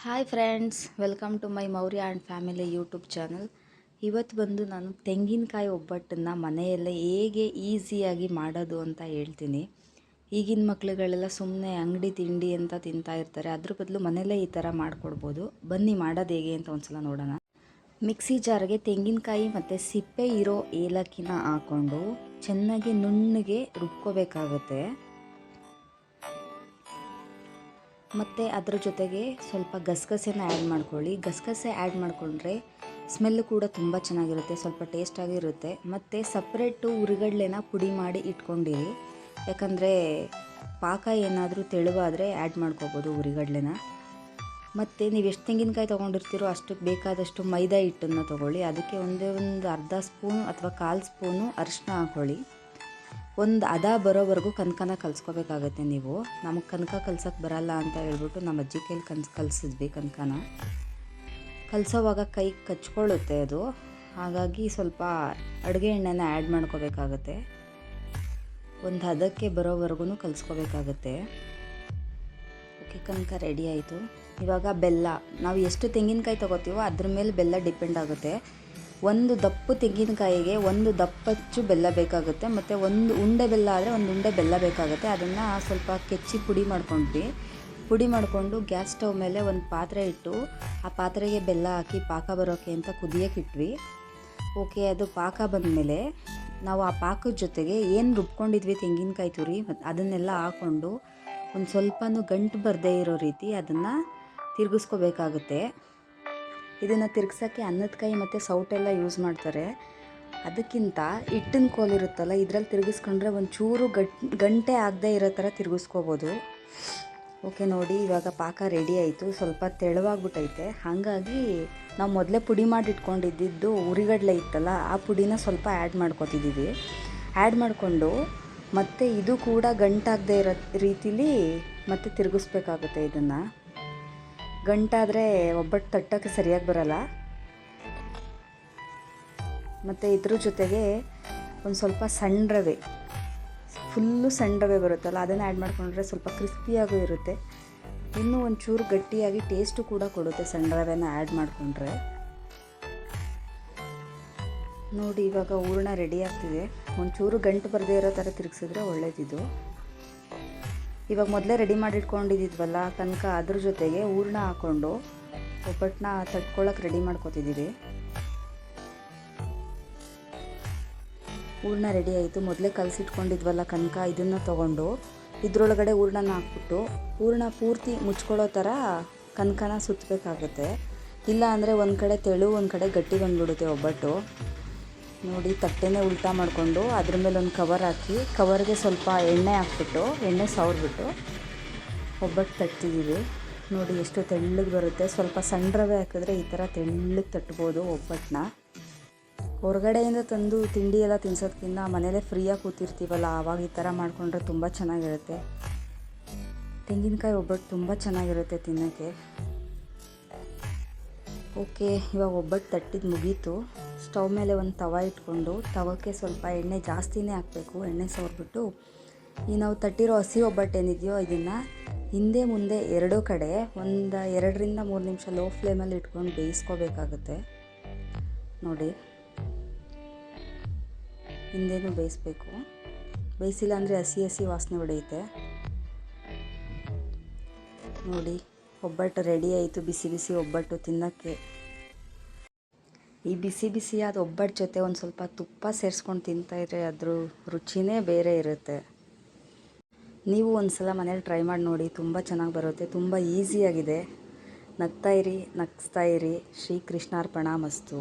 Hi friends, welcome to my Maurya and family YouTube channel. ಇವತ್ತು ಬಂದು ನಾನು ತೆಂಗಿನಕಾಯಿ ಒಬ್ಬಟ್ಟನ್ನು ಮನೆಯಲ್ಲೇ ಹೇಗೆ ಈಸಿಯಾಗಿ ಮಾಡೋದು ಅಂತ ಹೇಳ್ತೀನಿ. ಈಗಿನ ಮಕ್ಳುಗಳೆಲ್ಲ ಸುಮ್ಮನೆ ಅಂಗಡಿ ತಿಂಡಿ ಅಂತ ತಿಂತಾ ಇರ್ತಾರೆ. ಅದ್ರ ಬದಲು ಮನೆಯಲ್ಲೇ ಈ ಥರ ಮಾಡಿಕೊಡ್ಬೋದು. ಬನ್ನಿ ಮಾಡೋದು ಹೇಗೆ ಅಂತ ಒಂದ್ಸಲ ನೋಡೋಣ. ಮಿಕ್ಸಿ ಜಾರ್ಗೆ ತೆಂಗಿನಕಾಯಿ ಮತ್ತು ಸಿಪ್ಪೆ ಇರೋ ಏಲಕ್ಕಿನ ಹಾಕ್ಕೊಂಡು ಚೆನ್ನಾಗಿ ನುಣ್ಣಗೆ ರುಬ್ಕೋಬೇಕಾಗುತ್ತೆ. ಮತ್ತು ಅದ್ರ ಜೊತೆಗೆ ಸ್ವಲ್ಪ ಗಸಗಸೆನ ಆ್ಯಡ್ ಮಾಡ್ಕೊಳ್ಳಿ. ಗಸಗಸೆ ಆ್ಯಡ್ ಮಾಡಿಕೊಂಡ್ರೆ ಸ್ಮೆಲ್ಲು ಕೂಡ ತುಂಬ ಚೆನ್ನಾಗಿರುತ್ತೆ, ಸ್ವಲ್ಪ ಟೇಸ್ಟಾಗಿರುತ್ತೆ. ಮತ್ತು ಸಪ್ರೇಟು ಹುರಿಗಡ್ಲೆನ ಪುಡಿ ಮಾಡಿ ಇಟ್ಕೊಂಡಿರಿ, ಯಾಕಂದರೆ ಪಾಕ ಏನಾದರೂ ತೆಳುವಾದರೆ ಆ್ಯಡ್ ಮಾಡ್ಕೋಬೋದು ಹುರಿಗಡ್ಲೆನ. ಮತ್ತು ನೀವು ಎಷ್ಟು ತೆಂಗಿನಕಾಯಿ ತೊಗೊಂಡಿರ್ತೀರೋ ಅಷ್ಟಕ್ಕೆ ಬೇಕಾದಷ್ಟು ಮೈದಾ ಹಿಟ್ಟನ್ನು ತೊಗೊಳ್ಳಿ. ಅದಕ್ಕೆ ಒಂದು ಅರ್ಧ ಸ್ಪೂನು ಅಥವಾ 1/4 ಸ್ಪೂನು ಅರಿಶಿನ ಹಾಕ್ಕೊಳ್ಳಿ. ಒಂದು ಹದ ಬರೋವರೆಗೂ ಕನಕನ ಕಲಿಸ್ಕೋಬೇಕಾಗತ್ತೆ. ನೀವು ನಮಗೆ ಕನಕ ಕಲ್ಸೋಕ್ಕೆ ಬರಲ್ಲ ಅಂತ ಹೇಳ್ಬಿಟ್ಟು ನಮ್ಮ ಅಜ್ಜಿ ಕೈಲಿ ಕಲಿಸಿದ್ವಿ. ಕನಕನ ಕಲಿಸೋವಾಗ ಕೈ ಕಚ್ಕೊಳ್ಳುತ್ತೆ ಅದು, ಹಾಗಾಗಿ ಸ್ವಲ್ಪ ಅಡುಗೆ ಎಣ್ಣೆನ ಆ್ಯಡ್ ಮಾಡ್ಕೋಬೇಕಾಗತ್ತೆ. ಒಂದು ಹದಕ್ಕೆ ಬರೋವರೆಗೂ ಕಲಿಸ್ಕೋಬೇಕಾಗತ್ತೆ. ಓಕೆ, ಕನಕ ರೆಡಿ ಆಯಿತು. ಇವಾಗ ಬೆಲ್ಲ, ನಾವು ಎಷ್ಟು ತೆಂಗಿನಕಾಯಿ ತೊಗೋತೀವೋ ಅದ್ರ ಮೇಲೆ ಬೆಲ್ಲ ಡಿಪೆಂಡ್ ಆಗುತ್ತೆ. ಒಂದು ದಪ್ಪು ತೆಂಗಿನಕಾಯಿಗೆ ಒಂದು ದಪ್ಪಚ್ಚು ಬೆಲ್ಲ ಬೇಕಾಗುತ್ತೆ. ಮತ್ತು ಒಂದು ಉಂಡೆ ಬೆಲ್ಲ ಆದರೆ ಒಂದು ಉಂಡೆ ಬೆಲ್ಲ ಬೇಕಾಗುತ್ತೆ. ಅದನ್ನು ಸ್ವಲ್ಪ ಕೆಚ್ಚಿ ಪುಡಿ ಮಾಡ್ಕೊಂಡ್ವಿ. ಪುಡಿ ಮಾಡಿಕೊಂಡು ಗ್ಯಾಸ್ ಸ್ಟವ್ ಮೇಲೆ ಒಂದು ಪಾತ್ರೆ ಇಟ್ಟು ಆ ಪಾತ್ರೆಗೆ ಬೆಲ್ಲ ಹಾಕಿ ಪಾಕ ಬರೋಕ್ಕೆ ಅಂತ ಕುದಿಯೋಕ್ಕಿಟ್ವಿ. ಓಕೆ, ಅದು ಪಾಕ ಬಂದಮೇಲೆ ನಾವು ಆ ಪಾಕದ ಜೊತೆಗೆ ಏನು ರುಬ್ಕೊಂಡಿದ್ವಿ ತೆಂಗಿನಕಾಯಿ ತುರಿ ಅದನ್ನೆಲ್ಲ ಹಾಕ್ಕೊಂಡು ಒಂದು ಸ್ವಲ್ಪನೂ ಗಂಟು ಬರದೇ ಇರೋ ರೀತಿ ಅದನ್ನು ತಿರುಗಿಸ್ಕೋಬೇಕಾಗುತ್ತೆ. ಇದನ್ನು ತಿರ್ಗ್ಸೋಕ್ಕೆ ಅನ್ನದ ಕೈ ಮತ್ತು ಸೌಟೆಲ್ಲ ಯೂಸ್ ಮಾಡ್ತಾರೆ. ಅದಕ್ಕಿಂತ ಹಿಟ್ಟಿನ ಕೋಲಿರುತ್ತಲ್ಲ, ಇದರಲ್ಲಿ ತಿರುಗಿಸ್ಕೊಂಡ್ರೆ ಒಂಚೂರು ಗಂಟೆ ಆಗದೆ ಇರೋ ಥರ ತಿರುಗಿಸ್ಕೋಬೋದು. ಓಕೆ ನೋಡಿ, ಇವಾಗ ಪಾಕ ರೆಡಿ ಆಯಿತು. ಸ್ವಲ್ಪ ತೆಳುವಾಗ್ಬಿಟ್ಟೈತೆ, ಹಾಗಾಗಿ ನಾವು ಮೊದಲೇ ಪುಡಿ ಮಾಡಿ ಇಟ್ಕೊಂಡಿದ್ದು ಹುರಿಗಡಲೆ ಇತ್ತಲ್ಲ, ಆ ಪುಡಿನ ಸ್ವಲ್ಪ ಆ್ಯಡ್ ಮಾಡ್ಕೊತಿದ್ದೀವಿ. ಆ್ಯಡ್ ಮಾಡಿಕೊಂಡು ಮತ್ತು ಇದು ಕೂಡ ಗಂಟಾಗದೆ ಇರೋ ರೀತಿಲಿ ಮತ್ತೆ ತಿರುಗಿಸ್ಬೇಕಾಗುತ್ತೆ. ಇದನ್ನು ಗಂಟಾದರೆ ಒಬ್ಬಟ್ಟು ತಟ್ಟೋಕ್ಕೆ ಸರಿಯಾಗಿ ಬರಲ್ಲ. ಮತ್ತು ಇದ್ರ ಜೊತೆಗೆ ಒಂದು ಸ್ವಲ್ಪ ಸಣ್ಣ ರವೆ, ಫುಲ್ಲು ಸಣ್ಣ ರವೆ ಬರುತ್ತಲ್ಲ, ಅದನ್ನು ಆ್ಯಡ್ ಮಾಡಿಕೊಂಡ್ರೆ ಸ್ವಲ್ಪ ಕ್ರಿಸ್ಪಿಯಾಗೂ ಇರುತ್ತೆ. ಇನ್ನೂ ಒಂಚೂರು ಗಟ್ಟಿಯಾಗಿ ಟೇಸ್ಟು ಕೂಡ ಕೊಡುತ್ತೆ ಸಣ್ಣ ರವೆನ ಆ್ಯಡ್ ಮಾಡಿಕೊಂಡ್ರೆ. ನೋಡಿ, ಇವಾಗ ಹೂರಣ ರೆಡಿ ಆಗ್ತಿದೆ. ಒಂಚೂರು ಗಂಟು ಬರದೇ ಇರೋ ಥರ ತಿರುಗಿಸಿದ್ರೆ ಒಳ್ಳೇದಿದು. ಇವಾಗ ಮೊದಲೇ ರೆಡಿ ಮಾಡಿಟ್ಕೊಂಡಿದ್ವಲ್ಲ ಕನಕ, ಅದ್ರ ಜೊತೆಗೆ ಹೂರಣ ಹಾಕ್ಕೊಂಡು ಒಬ್ಬಟ್ಟನ್ನ ತಟ್ಕೊಳ್ಳೋಕೆ ರೆಡಿ ಮಾಡ್ಕೊತಿದ್ದೀವಿ. ಹೂರಣ ರೆಡಿ ಆಯಿತು. ಮೊದಲೇ ಕಲಸಿಟ್ಕೊಂಡಿದ್ವಲ್ಲ ಕನಕ, ಇದನ್ನು ತೊಗೊಂಡು ಇದರೊಳಗಡೆ ಹೂರಣನ ಹಾಕ್ಬಿಟ್ಟು ಹೂರಣ ಪೂರ್ತಿ ಮುಚ್ಕೊಳ್ಳೋ ಥರ ಕನಕನ ಸುತ್ತಬೇಕಾಗುತ್ತೆ. ಇಲ್ಲ ಅಂದರೆ ಒಂದು ಕಡೆ ತೆಳು ಒಂದು ಕಡೆ ಗಟ್ಟಿ ಬಂದುಬಿಡುತ್ತೆ ಒಬ್ಬಟ್ಟು. ನೋಡಿ, ತಟ್ಟೆನೇ ಉಲ್ಟಾ ಮಾಡಿಕೊಂಡು ಅದ್ರ ಮೇಲೆ ಒಂದು ಕವರ್ ಹಾಕಿ, ಕವರ್ಗೆ ಸ್ವಲ್ಪ ಎಣ್ಣೆ ಹಾಕ್ಬಿಟ್ಟು ಎಣ್ಣೆ ಸವರ್ಬಿಟ್ಟು ಒಬ್ಬಟ್ಟು ತಟ್ತಿದ್ದೀವಿ. ನೋಡಿ ಎಷ್ಟು ತೆಳ್ಳಗೆ ಬರುತ್ತೆ. ಸ್ವಲ್ಪ ಸಣ್ಣ ರವೆ ಹಾಕಿದ್ರೆ ಈ ಥರ ತೆಳ್ಳಗೆ ತಟ್ಬೋದು ಒಬ್ಬಟ್ಟನ್ನ. ಹೊರಗಡೆಯಿಂದ ತಂದು ತಿಂಡಿ ಎಲ್ಲ ತಿನ್ಸೋದಕ್ಕಿಂತ ಮನೇಲೇ ಫ್ರೀಯಾಗಿ ಕೂತಿರ್ತೀವಲ್ಲ, ಆವಾಗ ಈ ಥರ ಮಾಡಿಕೊಂಡ್ರೆ ತುಂಬ ಚೆನ್ನಾಗಿರುತ್ತೆ. ತೆಂಗಿನಕಾಯಿ ಒಬ್ಬಟ್ಟು ತುಂಬ ಚೆನ್ನಾಗಿರುತ್ತೆ ತಿನ್ನೋಕ್ಕೆ. ಓಕೆ, ಇವಾಗ ಒಬ್ಬಟ್ಟು ತಟ್ಟಿದ್ದು ಮುಗೀತು. ಸ್ಟವ್ ಮೇಲೆ ಒಂದು ತವ ಇಟ್ಕೊಂಡು ತವಕ್ಕೆ ಸ್ವಲ್ಪ ಎಣ್ಣೆ ಜಾಸ್ತಿನೇ ಹಾಕಬೇಕು. ಎಣ್ಣೆ ಸವರ್ಬಿಟ್ಟು ಈ ನಾವು ತಟ್ಟಿರೋ ಹಸಿ ಒಬ್ಬಟ್ಟು ಏನಿದೆಯೋ ಇದನ್ನು ಹಿಂದೆ ಮುಂದೆ ಎರಡೂ ಕಡೆ ಒಂದು 2ರಿಂದ 3 ನಿಮಿಷ ಲೋ ಫ್ಲೇಮಲ್ಲಿ ಇಟ್ಕೊಂಡು ಬೇಯಿಸ್ಕೋಬೇಕಾಗುತ್ತೆ. ನೋಡಿ, ಹಿಂದೆನೂ ಬೇಯಿಸ್ಬೇಕು. ಬೇಯಿಸಿಲ್ಲ ಅಂದರೆ ಹಸಿ ಹಸಿ ವಾಸನೆ ಹೊಡೆಯುತ್ತೆ. ನೋಡಿ, ಒಬ್ಬಟ್ಟು ರೆಡಿ ಆಯಿತು. ಬಿಸಿ ಬಿಸಿ ಒಬ್ಬಟ್ಟು ತಿನ್ನೋಕ್ಕೆ. ಈ ಬಿಸಿ ಬಿಸಿಯಾದ ಒಬ್ಬಟ್ಟು ಜೊತೆ ಒಂದು ಸ್ವಲ್ಪ ತುಪ್ಪ ಸೇರಿಸ್ಕೊಂಡು ತಿಂತಾಯಿದ್ರೆ ಅದ್ರ ರುಚಿನೇ ಬೇರೆ ಇರುತ್ತೆ. ನೀವು ಒಂದು ಸಲ ಮನೇಲಿ ಟ್ರೈ ಮಾಡಿ ನೋಡಿ, ತುಂಬ ಚೆನ್ನಾಗಿ ಬರುತ್ತೆ, ತುಂಬ ಈಸಿಯಾಗಿದೆ. ನಗ್ತಾಯಿರಿ, ನಗಿಸ್ತಾಯಿರಿ. ಶ್ರೀ ಕೃಷ್ಣಾರ್ಪಣ ಮಸ್ತು.